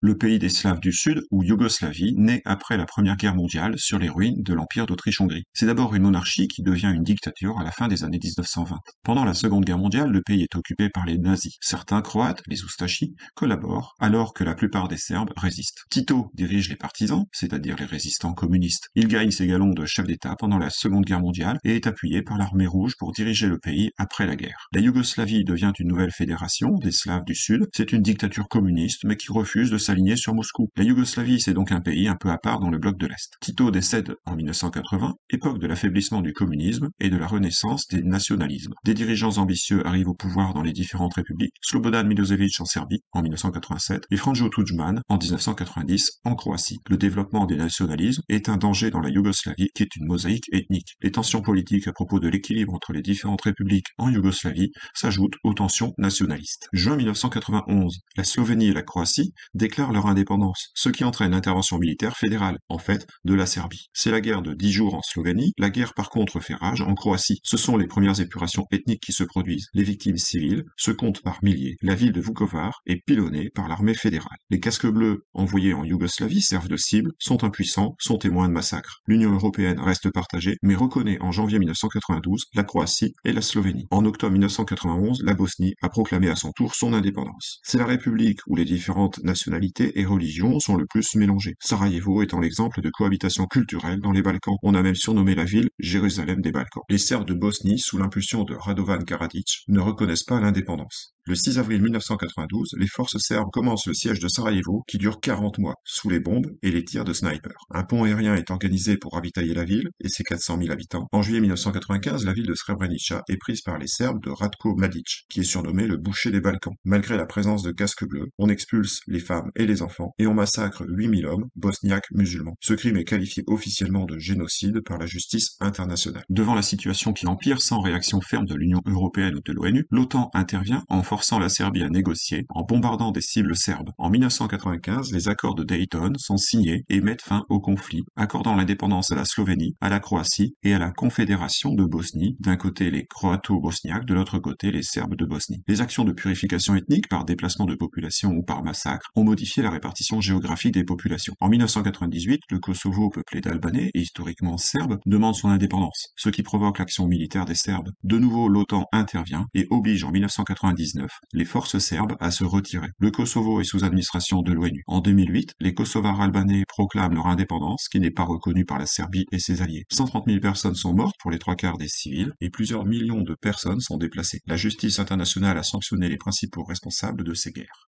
Le pays des Slaves du Sud, ou Yougoslavie, naît après la Première Guerre mondiale sur les ruines de l'Empire d'Autriche-Hongrie. C'est d'abord une monarchie qui devient une dictature à la fin des années 1920. Pendant la Seconde Guerre mondiale, le pays est occupé par les nazis. Certains Croates, les Ustashi, collaborent, alors que la plupart des Serbes résistent. Tito dirige les partisans, c'est-à-dire les résistants communistes. Il gagne ses galons de chef d'État pendant la Seconde Guerre mondiale et est appuyé par l'armée rouge pour diriger le pays après la guerre. La Yougoslavie devient une nouvelle fédération des Slaves du Sud. C'est une dictature communiste, mais qui refuse de s'aligner sur Moscou. La Yougoslavie, c'est donc un pays un peu à part dans le bloc de l'Est. Tito décède en 1980, époque de l'affaiblissement du communisme et de la renaissance des nationalismes. Des dirigeants ambitieux arrivent au pouvoir dans les différentes républiques, Slobodan Milosevic en Serbie en 1987 et Franjo Tudjman en 1990 en Croatie. Le développement des nationalismes est un danger dans la Yougoslavie qui est une mosaïque ethnique. Les tensions politiques à propos de l'équilibre entre les différentes républiques en Yougoslavie s'ajoutent aux tensions nationalistes. Juin 1991, la Slovénie et la Croatie déclarent leur indépendance, ce qui entraîne l'intervention militaire fédérale, en fait, de la Serbie. C'est la guerre de 10 jours en Slovénie, la guerre par contre fait rage en Croatie. Ce sont les premières épurations ethniques qui se produisent. Les victimes civiles se comptent par milliers. La ville de Vukovar est pilonnée par l'armée fédérale. Les casques bleus envoyés en Yougoslavie servent de cible, sont impuissants, sont témoins de massacres. L'Union européenne reste partagée, mais reconnaît en janvier 1992 la Croatie et la Slovénie. En octobre 1991, la Bosnie a proclamé à son tour son indépendance. C'est la République où les différentes nationalités et religions sont le plus mélangées. Sarajevo étant l'exemple de cohabitation culturelle dans les Balkans. On a même surnommé la ville Jérusalem des Balkans. Les Serbes de Bosnie, sous l'impulsion de Radovan Karadzic, ne reconnaissent pas l'indépendance. Le 6 avril 1992, les forces serbes commencent le siège de Sarajevo qui dure 40 mois, sous les bombes et les tirs de snipers. Un pont aérien est organisé pour ravitailler la ville et ses 400 000 habitants. En juillet 1995, la ville de Srebrenica est prise par les Serbes de Ratko Mladic, qui est surnommé le boucher des Balkans. Malgré la présence de casques bleus, on expulse les femmes et les enfants et on massacre 8000 hommes, bosniaques musulmans. Ce crime est qualifié officiellement de génocide par la justice internationale. Devant la situation qui empire sans réaction ferme de l'Union européenne ou de l'ONU, l'OTAN intervient en forçant la Serbie à négocier, en bombardant des cibles serbes. En 1995, les accords de Dayton sont signés et mettent fin au conflit, accordant l'indépendance à la Slovénie, à la Croatie et à la Confédération de Bosnie, d'un côté les croato-bosniaques, de l'autre côté les Serbes de Bosnie. Les actions de purification ethnique par déplacement de population ou par massacre ont modifié la répartition géographique des populations. En 1998, le Kosovo, peuplé d'Albanais et historiquement serbes, demande son indépendance, ce qui provoque l'action militaire des Serbes. De nouveau, l'OTAN intervient et oblige en 1999 les forces serbes à se retirer. Le Kosovo est sous administration de l'ONU. En 2008, les Kosovars albanais proclament leur indépendance, qui n'est pas reconnue par la Serbie et ses alliés. 130 000 personnes sont mortes pour les 3/4 des civils et plusieurs millions de personnes sont déplacées. La justice internationale a sanctionné les principaux responsables de ces guerres.